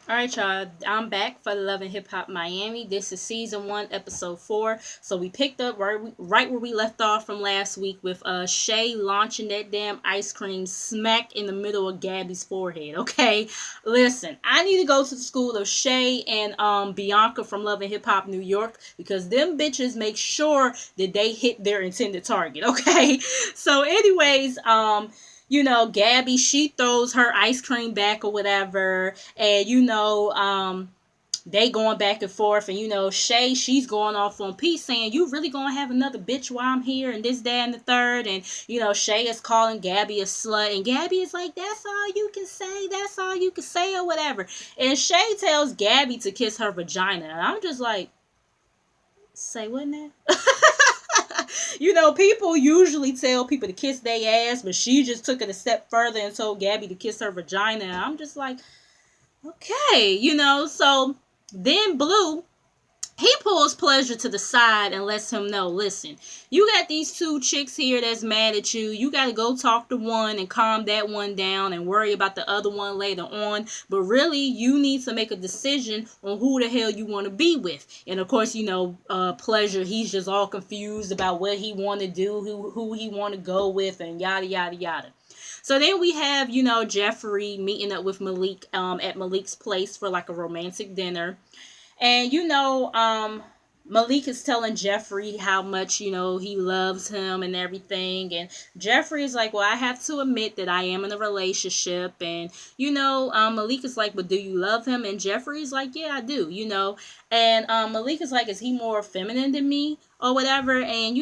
All right, y'all. I'm back for Love and Hip Hop Miami. This is season one, episode four. So we picked up right where we left off from last week with Shay launching that damn ice cream smack in the middle of Gabby's forehead. Okay, listen, I need to go to the school of Shay and Bianca from Love and Hip Hop New York because them bitches make sure that they hit their intended target. Okay, so anyways, Gabby, she throws her ice cream back or whatever, and they going back and forth, and Shay, she's going off on Pete saying, "You really gonna have another bitch while I'm here?" and this, that, and the third, and Shay is calling Gabby a slut, and Gabby is like, "That's all you can say, that's all you can say," or whatever. And Shay tells Gabby to kiss her vagina, and I'm just like, say what now? People usually tell people to kiss their ass, but she just took it a step further and told Gabby to kiss her vagina. And I'm just like, okay, So then Blue, he pulls Pleasure to the side and lets him know, listen, you got these two chicks here that's mad at you. You got to go talk to one and calm that one down and worry about the other one later on. But really, you need to make a decision on who the hell you want to be with. And of course, Pleasure, he's just all confused about what he want to do, who he want to go with, and yada, yada, yada. So then we have, Jeffrey meeting up with Malik at Malik's place for like a romantic dinner. And Malik is telling Jeffrey how much, he loves him and everything. And Jeffrey is like, well, I have to admit that I am in a relationship. And, Malik is like, but do you love him? And Jeffrey is like, yeah, I do, And Malik is like, is he more feminine than me or whatever? And,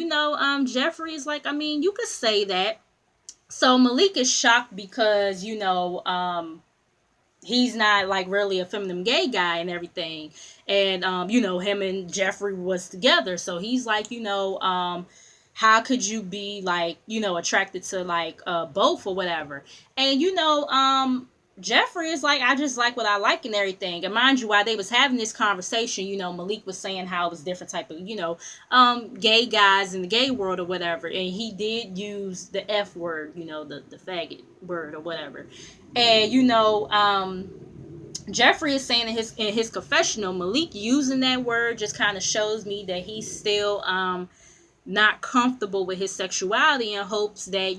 Jeffrey is like, I mean, you could say that. So Malik is shocked because, he's not like really a feminine gay guy and everything. And him and Jeffrey was together. So he's like, how could you be like, attracted to like both or whatever? And Jeffrey is like, I just like what I like and everything. And mind you, while they was having this conversation, Malik was saying how it was different type of, gay guys in the gay world or whatever. And he did use the F word, the faggot word or whatever. And Jeffrey is saying in his confessional, Malik using that word just kind of shows me that he's still not comfortable with his sexuality and hopes that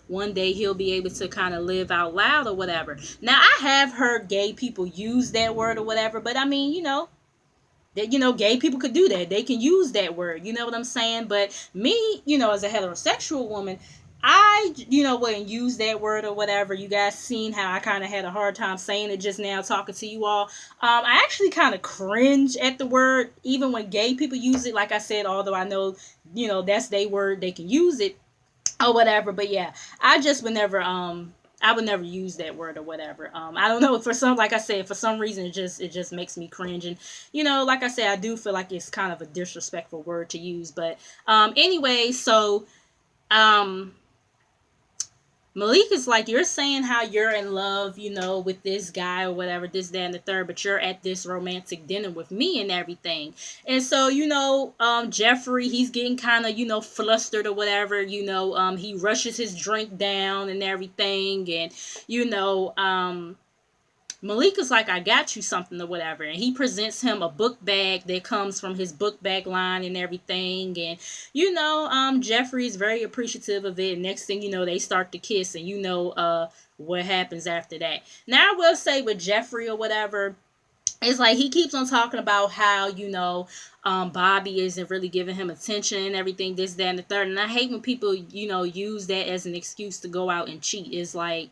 one day he'll be able to kind of live out loud or whatever. Now I have heard gay people use that word or whatever, but I mean that gay people could do that. They can use that word. You know what I'm saying? But me, as a heterosexual woman, I, wouldn't use that word or whatever. You guys seen how I kind of had a hard time saying it just now talking to you all. I actually kind of cringe at the word, even when gay people use it. Like I said, although I know, that's their word, they can use it or whatever. But yeah, I would never use that word or whatever. I don't know, like I said, for some reason it just makes me cringe. And like I said, I do feel like it's kind of a disrespectful word to use. But anyway, so um Malik is like, you're saying how you're in love, with this guy or whatever, this, that, and the third, but you're at this romantic dinner with me and everything. And so, Jeffrey, he's getting kind of, flustered or whatever, he rushes his drink down and everything. And, Malik is like, I got you something or whatever. And he presents him a book bag that comes from his book bag line and everything. And, Jeffrey is very appreciative of it. Next thing you know, they start to kiss. And what happens after that. Now, I will say with Jeffrey or whatever, it's like he keeps on talking about how, Bobby isn't really giving him attention and everything, this, that, and the third. And I hate when people, use that as an excuse to go out and cheat. It's like,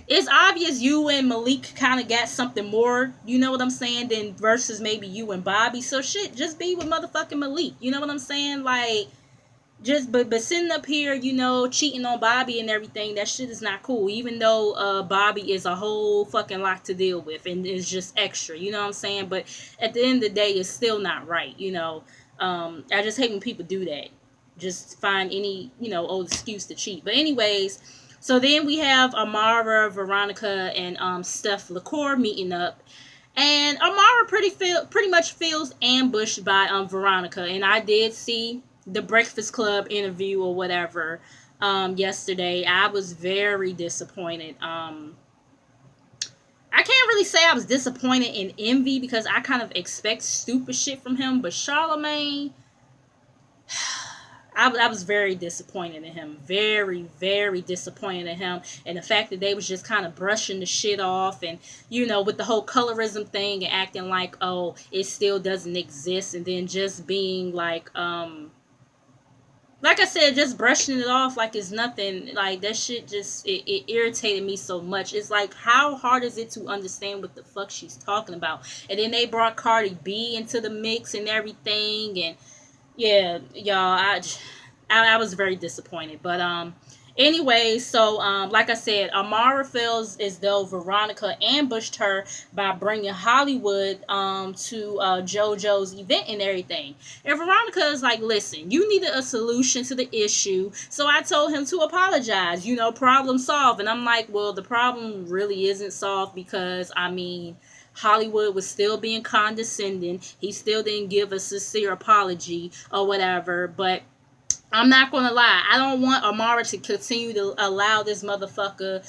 it's obvious you and Malik kind of got something more, you know what I'm saying, than versus maybe you and Bobby. So shit, just be with motherfucking Malik. You know what I'm saying? Like, but sitting up here, cheating on Bobby and everything, that shit is not cool. Even though Bobby is a whole fucking lot to deal with and is just extra, you know what I'm saying? But at the end of the day, it's still not right, I just hate when people do that. Just find any, old excuse to cheat. But anyways, so then we have Amara, Veronica, and Steph LaCour meeting up. And Amara pretty much feels ambushed by Veronica. And I did see the Breakfast Club interview or whatever yesterday. I was very disappointed. I can't really say I was disappointed in Envy because I kind of expect stupid shit from him, but Charlemagne, I was very disappointed in him. Very, very disappointed in him. And the fact that they was just kind of brushing the shit off and, with the whole colorism thing and acting like, oh, it still doesn't exist. And then just being like I said, just brushing it off like it's nothing. Like, that shit just, it irritated me so much. It's like, how hard is it to understand what the fuck she's talking about? And then they brought Cardi B into the mix and everything. And, yeah, y'all, I was very disappointed. But, anyway, so like I said, Amara feels as though Veronica ambushed her by bringing Hollywood to JoJo's event and everything. And Veronica is like, listen, you needed a solution to the issue, so I told him to apologize. Problem solved. And I'm like, well, the problem really isn't solved because, Hollywood was still being condescending. He still didn't give a sincere apology or whatever. But I'm not gonna lie, I don't want Amara to continue to allow this motherfucker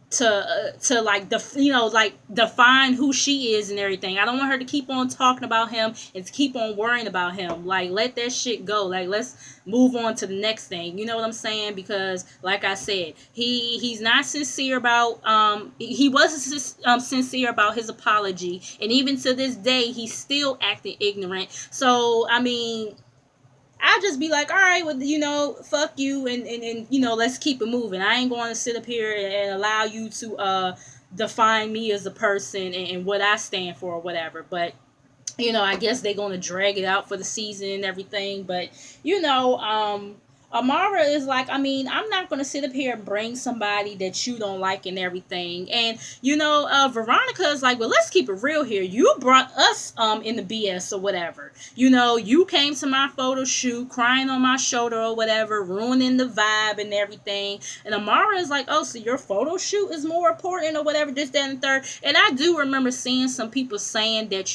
to define who she is and everything. I don't want her to keep on talking about him and to keep on worrying about him. Like, let that shit go. Like, let's move on to the next thing. You know what I'm saying? Because, like I said, he's not sincere about he wasn't sincere about his apology, and even to this day, he's still acting ignorant. So, I just be like, all right, well, fuck you, and let's keep it moving. I ain't going to sit up here and allow you to define me as a person and what I stand for or whatever. But, I guess they're going to drag it out for the season and everything. But, Amara is like, I'm not going to sit up here and bring somebody that you don't like and everything. And, Veronica is like, well, let's keep it real here. You brought us in the BS or whatever. You came to my photo shoot crying on my shoulder or whatever, ruining the vibe and everything. And Amara is like, oh, so your photo shoot is more important or whatever, this, that, and the third. And I do remember seeing some people saying that,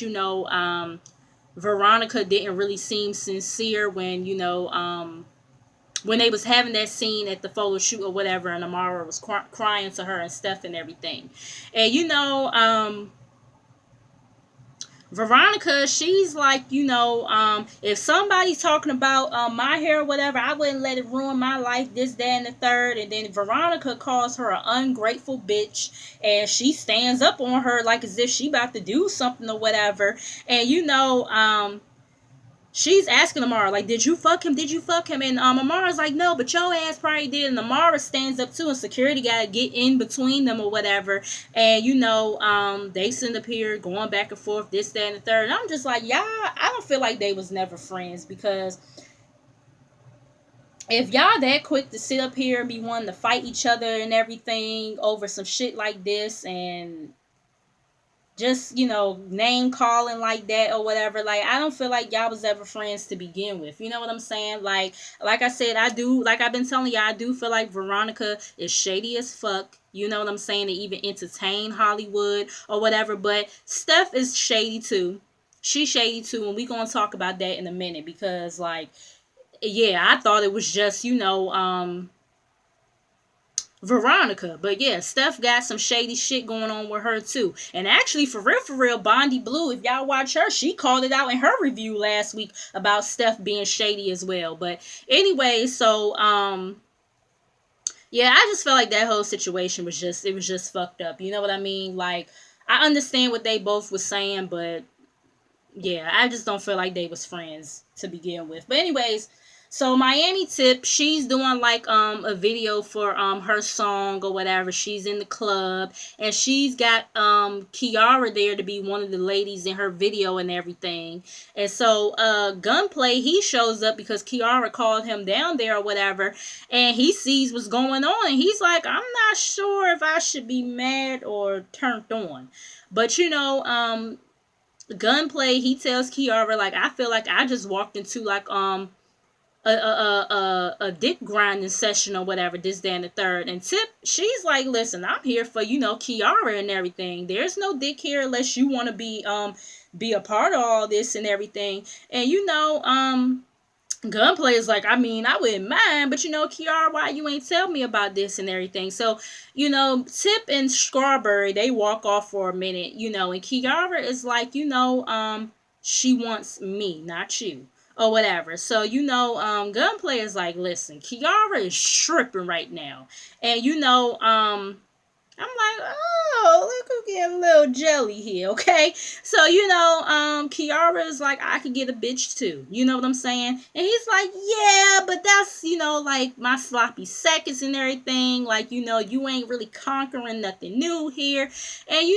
Veronica didn't really seem sincere when they was having that scene at the photo shoot or whatever, and Amara was crying to her and stuff and everything. And, Veronica, she's like, if somebody's talking about my hair or whatever, I wouldn't let it ruin my life, this, that, and the third. And then Veronica calls her an ungrateful bitch, and she stands up on her like as if she about to do something or whatever. And, she's asking Amara, like, did you fuck him? Did you fuck him? And Amara's like, no, but your ass probably did. And Amara stands up too, and security gotta get in between them or whatever. And, they send up here going back and forth, this, that, and the third. And I'm just like, y'all, I don't feel like they was never friends, because if y'all that quick to sit up here and be wanting to fight each other and everything over some shit like this, and just, name calling like that or whatever, like, I don't feel like y'all was ever friends to begin with. You know what I'm saying? Like I said, I've been telling y'all, I do feel like Veronica is shady as fuck. You know what I'm saying? To even entertain Hollywood or whatever. But Steph is shady too. She's shady too, and we gonna talk about that in a minute, because, like, yeah, I thought it was just, Veronica. But yeah, Steph got some shady shit going on with her too. And actually, for real, Bondi Blue, if y'all watch her, she called it out in her review last week about Steph being shady as well. But anyway, so yeah, I just felt like that whole situation was just fucked up. You know what I mean? Like, I understand what they both was saying, but yeah, I just don't feel like they was friends to begin with. But anyways, so Miami Tip, she's doing like a video for her song or whatever. She's in the club, and she's got Kiara there to be one of the ladies in her video and everything. And so Gunplay, he shows up because Kiara called him down there or whatever, and he sees what's going on, and he's like, I'm not sure if I should be mad or turned on. But Gunplay, he tells Kiara, like, I feel like I just walked into like a dick grinding session or whatever, this, that, and the third. And Tip, she's like, listen, I'm here for, Kiara and everything. There's no dick here unless you want to be a part of all this and everything. And Gunplay is like, I mean, I wouldn't mind, but Kiara, why you ain't tell me about this and everything? So, Tip and Strawberry, they walk off for a minute, and Kiara is like, she wants me, not you. Or whatever. So, Gunplay is like, listen, Kiara is tripping right now. And I'm like, oh, look who getting a little jelly here, okay? So, Kiara is like, I could get a bitch too. You know what I'm saying? And he's like, yeah, but that's, like my sloppy seconds and everything. Like, you ain't really conquering nothing new here. And,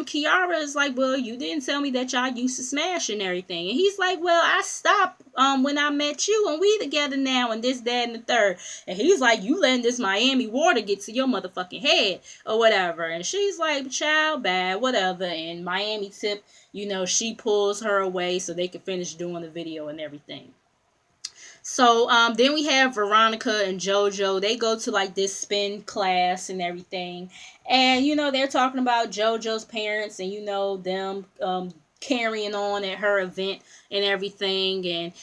Kiara is like, well, you didn't tell me that y'all used to smash and everything. And he's like, well, I stopped when I met you and we together now and this, that, and the third. And he's like, you letting this Miami water get to your motherfucking head or whatever. And she's like, child, bad, whatever. And Miami Tip, she pulls her away so they can finish doing the video and everything. So then we have Veronica and JoJo. They go to like this spin class and everything. And, they're talking about JoJo's parents and, them carrying on at her event and everything. And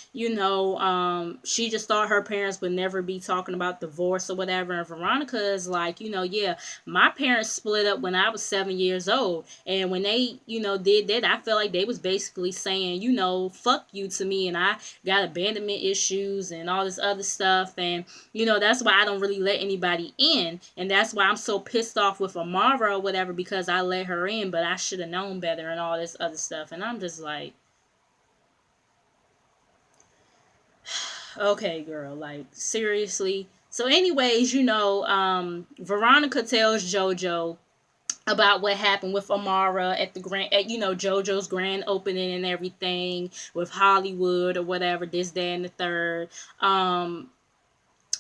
she just thought her parents would never be talking about divorce or whatever. And Veronica is like, yeah, my parents split up when I was 7 years old, and when they did that, I felt like they was basically saying, fuck you to me, and I got abandonment issues and all this other stuff. And that's why I don't really let anybody in, and that's why I'm so pissed off with Amara or whatever, because I let her in, but I should have known better and all this other stuff. And I'm just like, okay, girl, like, seriously. So anyways, Veronica tells JoJo about what happened with Amara at the JoJo's grand opening and everything with Hollywood or whatever, this, that, and the third. And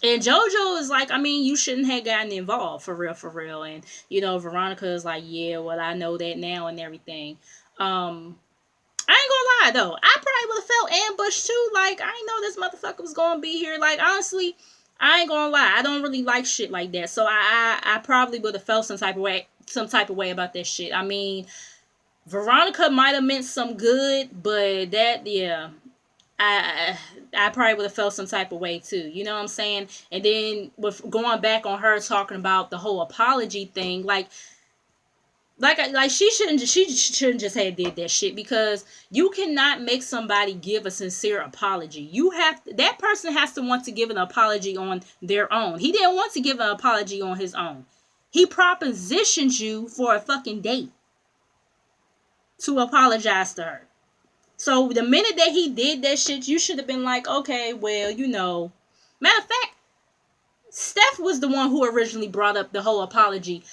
JoJo is like, I mean, you shouldn't have gotten involved, for real. And, Veronica is like, yeah, well, I know that now and everything. I ain't gonna lie, though. I probably would have felt ambushed, too. Like, I ain't know this motherfucker was gonna be here. Like, honestly, I ain't gonna lie. I don't really like shit like that. So, I probably would have felt some type of way about that shit. I mean, Veronica might have meant some good, but that, yeah, I probably would have felt some type of way too. You know what I'm saying? And then with going back on her talking about the whole apology thing, like she shouldn't just have did that shit, because you cannot make somebody give a sincere apology. That person has to want to give an apology on their own. He didn't want to give an apology on his own. He propositioned you for a fucking date to apologize to her. So the minute that he did that shit, you should have been like, okay, well, Matter of fact, Steph was the one who originally brought up the whole apology.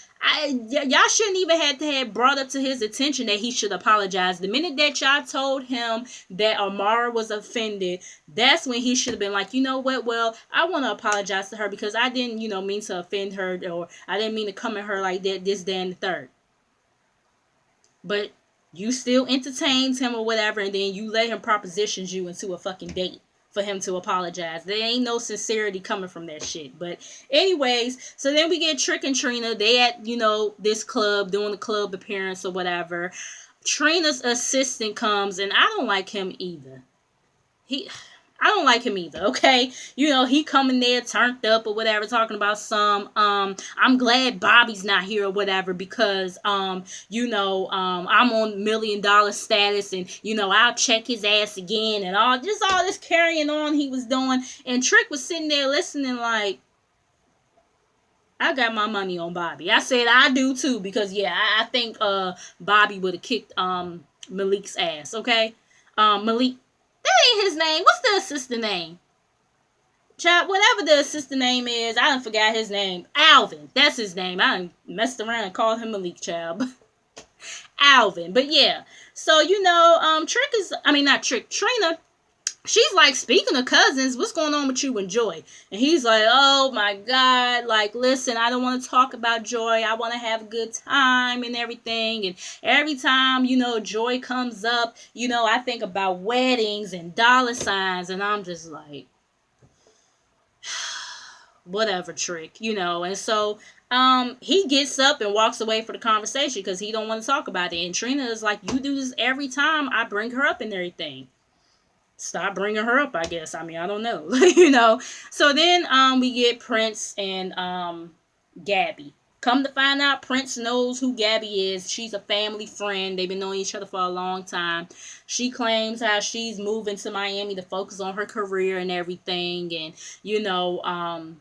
Y'all shouldn't even have to have brought up to his attention that he should apologize. The minute that y'all told him that Amara was offended, that's when he should have been like, you know what, well, I want to apologize to her because I didn't, mean to offend her, or I didn't mean to come at her like that, this, that, and the third. But you still entertained him or whatever, and then you let him proposition you into a fucking date for him to apologize. There ain't no sincerity coming from that shit. But anyways, so then we get Trick and Trina. They at, this club, doing the club appearance or whatever. Trina's assistant comes, and I don't like him either. I don't like him either, okay? He coming there turned up or whatever, talking about some, I'm glad Bobby's not here or whatever, because, I'm on $1 million status, and, I'll check his ass again, and all this carrying on he was doing. And Trick was sitting there listening like, I got my money on Bobby. I said I do too, because, yeah, I think, Bobby would have kicked, Malik's ass, okay? Malik. That ain't his name. What's the assistant name? Child, whatever the assistant name is, I done forgot his name. Alvin. That's his name. I done messed around and called him Malik, child. Alvin. But yeah. So, Trina, she's like, speaking of cousins, what's going on with you and Joy? And he's like, oh my God, like, listen, I don't want to talk about Joy. I want to have a good time and everything. And every time, Joy comes up, I think about weddings and dollar signs. And I'm just like, whatever, Trick, And so he gets up and walks away for the conversation because he don't want to talk about it. And Trina is like, you do this every time I bring her up and everything. stop bringing her up, I guess. I mean, I don't know. You know. So then we get Prince and Gabby. Come to find out, Prince knows who Gabby is. She's a family friend. They've been knowing each other for a long time. She claims how she's moving to Miami to focus on her career and everything. And, you know,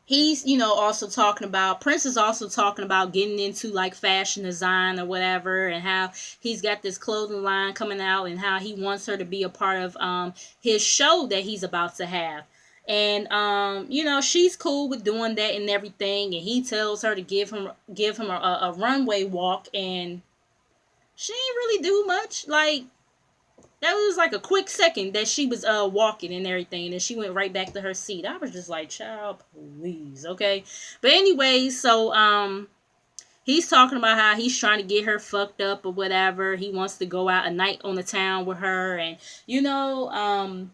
he's, you know, also talking about, Prince is also talking about getting into like fashion design or whatever, and how he's got this clothing line coming out, and how he wants her to be a part of his show that he's about to have. And you know, she's cool with doing that and everything, and he tells her to give him a runway walk, and she ain't really do much. Like, that was like a quick second that she was walking and everything, and she went right back to her seat. I was just like, child, please, okay. But anyway, so he's talking about how he's trying to get her fucked up or whatever. He wants to go out a night on the town with her, and you know,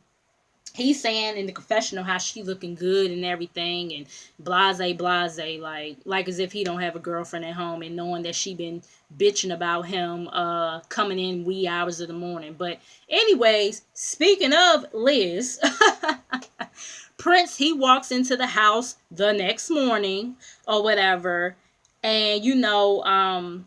he's saying in the confessional how she looking good and everything, and blase, like as if he don't have a girlfriend at home, and knowing that she been bitching about him coming in wee hours of the morning. But anyways, speaking of Liz, Prince, he walks into the house the next morning or whatever, and you know,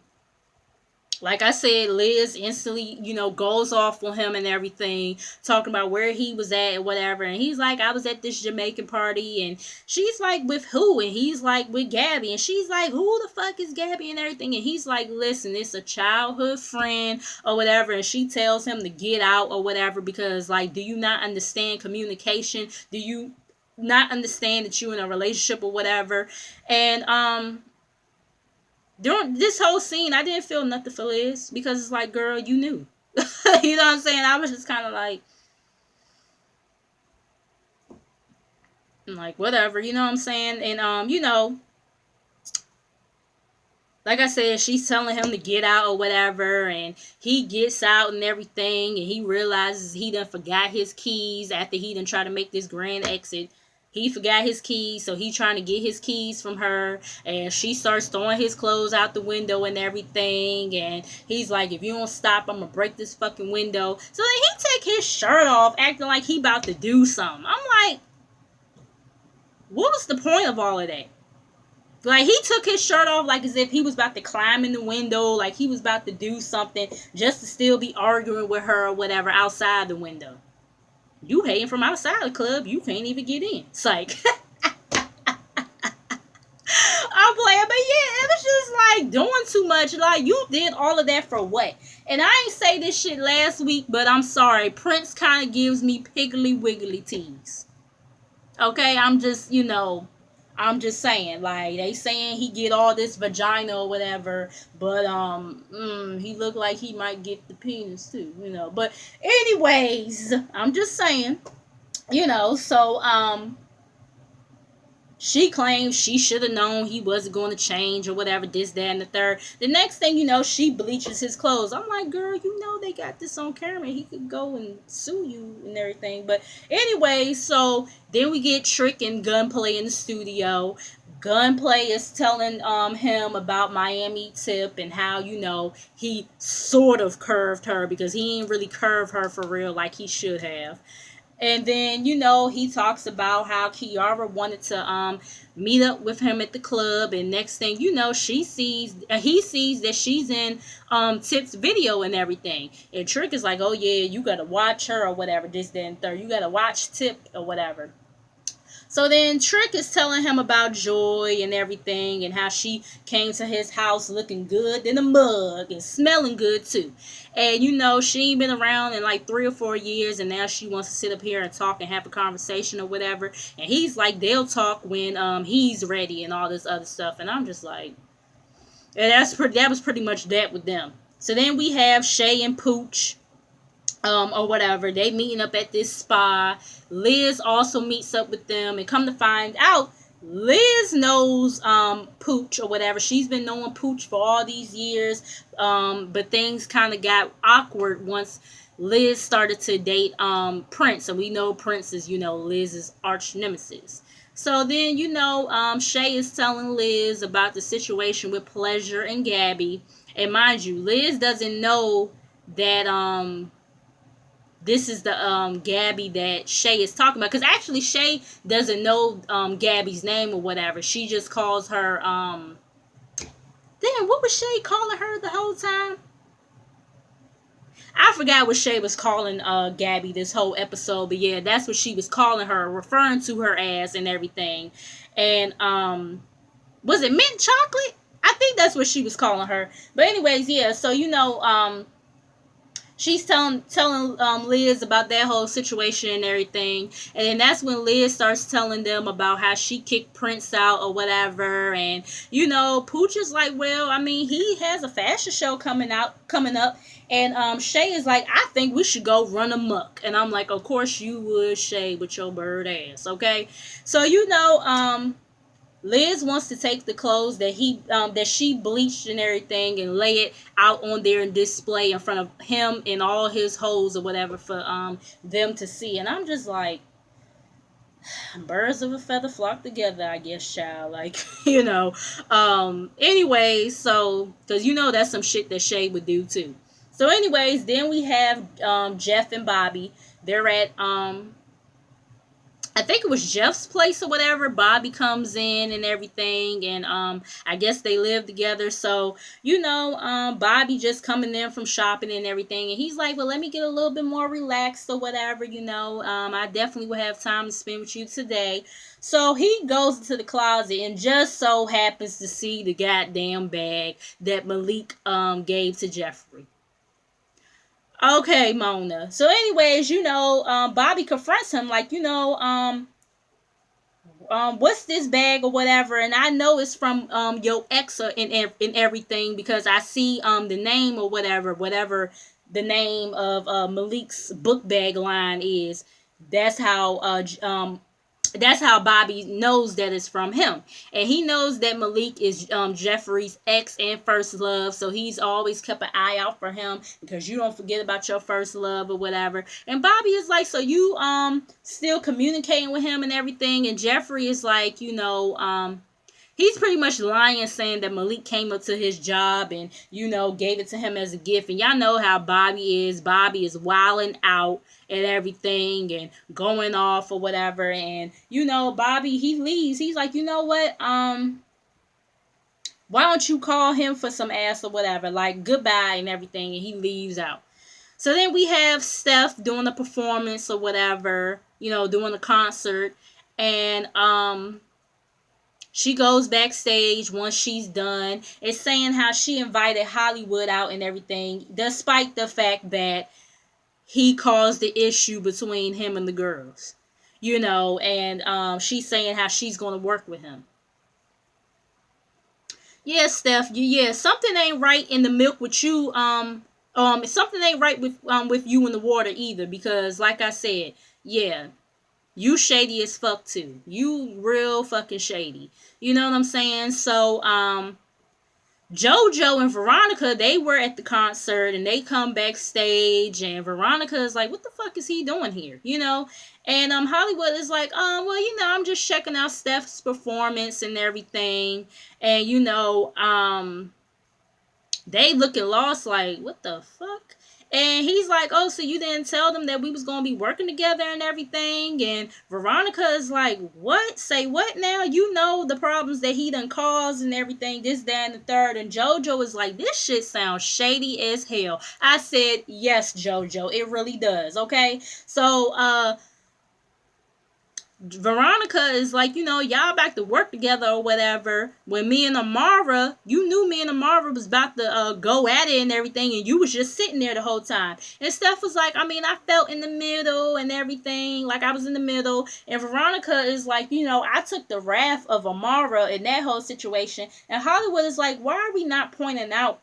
like I said, Liz instantly, you know, goes off on him and everything, talking about where he was at and whatever. And he's like, I was at this Jamaican party. And she's like, with who? And he's like, with Gabby. And she's like, who the fuck is Gabby and everything? And he's like, listen, it's a childhood friend or whatever. And she tells him to get out or whatever, because, like, do you not understand communication? Do you not understand that you're in a relationship or whatever? And, during this whole scene, I didn't feel nothing for Liz, because it's like, girl, you knew. You know what I'm saying? I was just kind of like, whatever, you know what I'm saying? And, you know, like I said, she's telling him to get out or whatever, and he gets out and everything, and he realizes he done forgot his keys after he done try to make this grand exit. He forgot his keys, so he trying to get his keys from her, and she starts throwing his clothes out the window and everything, and he's like, if you don't stop, I'm gonna break this fucking window. So then he take his shirt off, acting like he about to do something. I'm like, what was the point of all of that? Like, he took his shirt off like as if he was about to climb in the window, like he was about to do something, just to still be arguing with her or whatever outside the window. You hating from outside the club, you can't even get in. It's like, I'm playing, but yeah, it was just like doing too much. Like, you did all of that for what? And I ain't say this shit last week, but I'm sorry. Prince kind of gives me piggly wiggly tease. Okay, I'm just, you know, I'm just saying, like, they saying he get all this vagina or whatever, but he look like he might get the penis too, you know. But anyways, I'm just saying, you know. So she claims she should have known he wasn't going to change or whatever, this, that, and the third. The next thing you know, she bleaches his clothes. I'm like, girl, you know they got this on camera. He could go and sue you and everything. But anyway, so then we get Trick and Gunplay in the studio. Gunplay is telling him about Miami Tip and how, you know, he sort of curved her, because he ain't really curved her for real like he should have. And then, you know, he talks about how Kiara wanted to meet up with him at the club, and next thing you know, he sees that she's in Tip's video and everything. And Trick is like, oh yeah, you gotta watch her or whatever, this, that, and third. You gotta watch Tip or whatever. So then Trick is telling him about Joy and everything, and how she came to his house looking good in a mug and smelling good too. And you know, she ain't been around in like 3 or 4 years, and now she wants to sit up here and talk and have a conversation or whatever. And he's like, they'll talk when he's ready and all this other stuff. And I'm just like, and that was pretty much that with them. So then we have Shay and Pooch. Or whatever. They meeting up at this spa. Liz also meets up with them, and come to find out, Liz knows Pooch or whatever. She's been knowing Pooch for all these years, but things kind of got awkward once Liz started to date Prince, and we know Prince is, you know, Liz's arch nemesis. So then, you know, Shay is telling Liz about the situation with Pleasure and Gabby, and mind you, Liz doesn't know that this is the Gabby that Shay is talking about. Because actually Shay doesn't know Gabby's name or whatever. She just calls her damn, what was Shay calling her the whole time? I forgot what Shay was calling Gabby this whole episode, but yeah, that's what she was calling her, referring to her as and everything. And was it mint chocolate? I think that's what she was calling her. But anyways, yeah, so she's telling Liz about that whole situation and everything, and then that's when Liz starts telling them about how she kicked Prince out or whatever. And Pooch is like, well, I mean, he has a fashion show coming up, and Shay is like, I think we should go run amok. And I'm like, of course you would, Shay, with your bird ass. Okay, so Liz wants to take the clothes that she bleached and everything and lay it out on there and display in front of him and all his hoes or whatever for them to see. And I'm just like, birds of a feather flock together, I guess, child. Like, Anyways, so because that's some shit that Shay would do too. So anyways, then we have Jeff and Bobby. They're at I think it was Jeff's place or whatever. Bobby comes in and everything, and I guess they live together. So Bobby just coming in from shopping and everything, and he's like, well, let me get a little bit more relaxed or whatever. I definitely will have time to spend with you today. So he goes into the closet and just so happens to see the goddamn bag that Malik gave to Jeffrey. Okay, Mona. So anyways, Bobby confronts him like, what's this bag or whatever? And I know it's from your ex and everything, because I see the name or whatever the name of Malik's book bag line is. That's how Bobby knows that it's from him. And he knows that Malik is Jeffrey's ex and first love, so he's always kept an eye out for him, because you don't forget about your first love or whatever. And Bobby is like, so you still communicating with him and everything? And Jeffrey is like, he's pretty much lying, saying that Malik came up to his job and, gave it to him as a gift. And y'all know how Bobby is. Bobby is wilding out and everything and going off or whatever. And, Bobby, he leaves. He's like, you know what? Why don't you call him for some ass or whatever? Like, goodbye and everything. And he leaves out. So then we have Steph doing the performance or whatever, doing the concert. And, she goes backstage once she's done. It's saying how she invited Hollywood out and everything, despite the fact that he caused the issue between him and the girls. And she's saying how she's going to work with him. Yeah, Steph, yeah, something ain't right in the milk with you. Something ain't right with you in the water either, because like I said, yeah, you shady as fuck too. You real fucking shady. You know what I'm saying? So, JoJo and Veronica, they were at the concert and they come backstage, and Veronica is like, what the fuck is he doing here? And Hollywood is like, well, I'm just checking out Steph's performance and everything. And they looking lost, like, what the fuck? And he's like, oh, so you didn't tell them that we was going to be working together and everything? And Veronica is like, what? Say what now? The problems that he done caused and everything, this, that, and the third. And JoJo is like, this shit sounds shady as hell. I said, yes, JoJo, it really does, okay? So, Veronica is like, y'all back to work together or whatever. When me and Amara, you knew me and Amara was about to go at it and everything, and you was just sitting there the whole time. And Steph was like, I mean, I felt in the middle and everything, like I was in the middle. And Veronica is like, I took the wrath of Amara in that whole situation. And Hollywood is like, why are we not pointing out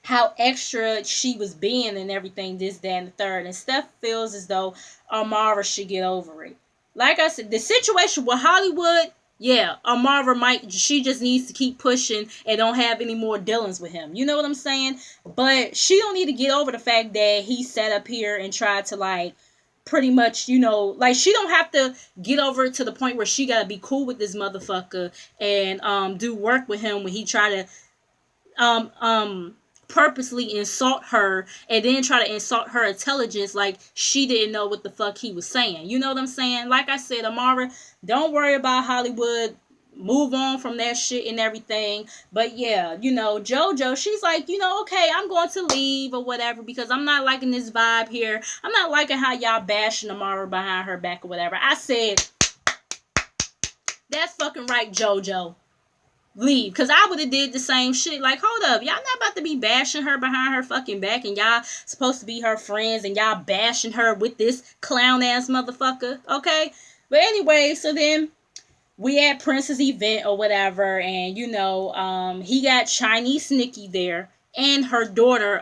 how extra she was being and everything, this, that, and the third? And Steph feels as though Amara should get over it. Like I said, the situation with Hollywood, yeah, Amara she just needs to keep pushing and don't have any more dealings with him. You know what I'm saying? But she don't need to get over the fact that he sat up here and tried to, like, pretty much, she don't have to get over it to the point where she gotta be cool with this motherfucker and do work with him when he try to purposely insult her and then try to insult her intelligence like she didn't know what the fuck he was saying. You know what I'm saying? Like I said, Amara, don't worry about Hollywood. Move on from that shit and everything. But yeah, JoJo, she's like, okay, I'm going to leave or whatever because I'm not liking this vibe here. I'm not liking how y'all bashing Amara behind her back or whatever. I said, that's fucking right, JoJo. Leave, because I would have did the same shit. Like, hold up, y'all not about to be bashing her behind her fucking back, and y'all supposed to be her friends, and y'all bashing her with this clown ass motherfucker, okay? But anyway, so then we at Prince's event or whatever, and he got Chinese Nikki there and her daughter,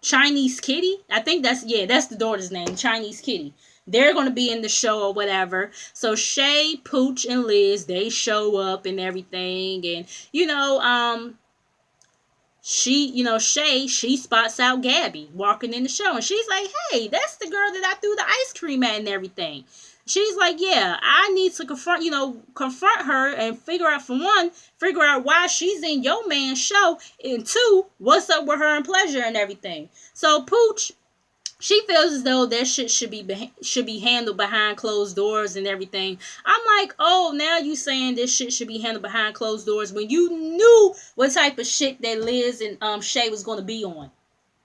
Chinese Kitty. I think that's the daughter's name, Chinese Kitty. They're going to be in the show or whatever. So Shay, Pooch, and Liz, they show up and everything. And, Shay, she spots out Gabby walking in the show. And she's like, hey, that's the girl that I threw the ice cream at and everything. She's like, yeah, I need to confront her and figure out why she's in your man's show. And two, what's up with her and Pleasure and everything. So Pooch, she feels as though that shit should be handled behind closed doors and everything. I'm like, oh, now you saying this shit should be handled behind closed doors when you knew what type of shit that Liz and Shay was going to be on.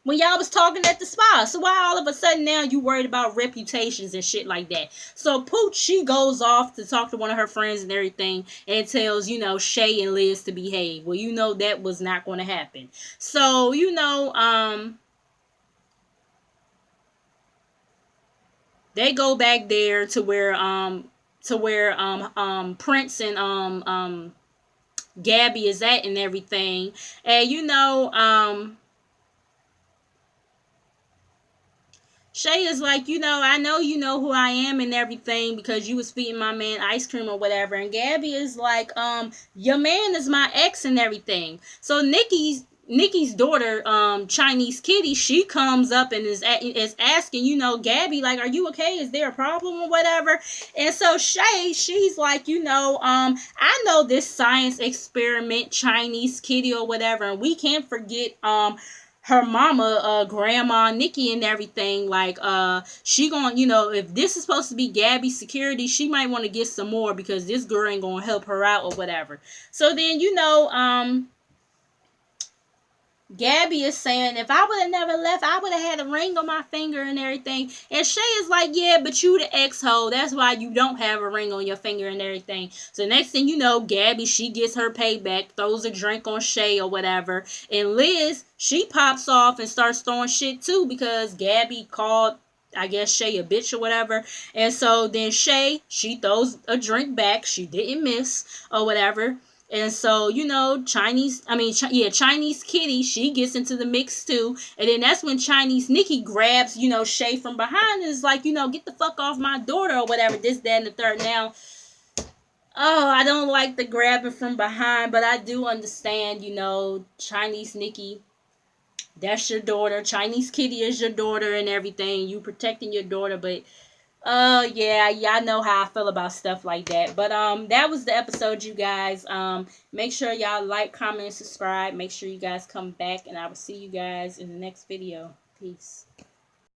When y'all was talking at the spa. So why all of a sudden now you worried about reputations and shit like that? So Pooch, she goes off to talk to one of her friends and everything and tells, Shay and Liz to behave. Well, that was not going to happen. So, they go back there to where Prince and Gabby is at and everything. And Shay is like, I know you know who I am and everything because you was feeding my man ice cream or whatever. And Gabby is like, your man is my ex and everything. So Nikki's daughter, Chinese Kitty, she comes up and is asking, Gabby, like, are you okay? Is there a problem or whatever? And so Shay, she's like, I know this science experiment, Chinese Kitty or whatever, and we can't forget, her mama, grandma Nikki and everything, like, she gonna, if this is supposed to be Gabby's security, she might want to get some more because this girl ain't gonna help her out or whatever. So then, Gabby is saying, if I would have never left, I would have had a ring on my finger and everything. And Shay is like, yeah, but you the ex-hoe. That's why you don't have a ring on your finger and everything. So next thing you know, Gabby, she gets her payback, throws a drink on Shay or whatever. And Liz, she pops off and starts throwing shit too because Gabby called, I guess, Shay a bitch or whatever. And so then Shay, she throws a drink back. She didn't miss or whatever. And so, Chinese Kitty, she gets into the mix too. And then that's when Chinese Nikki grabs, Shay from behind and is like, get the fuck off my daughter or whatever, this, that, and the third. Now, oh, I don't like the grabbing from behind, but I do understand, Chinese Nikki, that's your daughter. Chinese Kitty is your daughter and everything. You protecting your daughter, but yeah, y'all know how I feel about stuff like that. But that was the episode, you guys. Make sure y'all like, comment, and subscribe. Make sure you guys come back, and I will see you guys in the next video. Peace.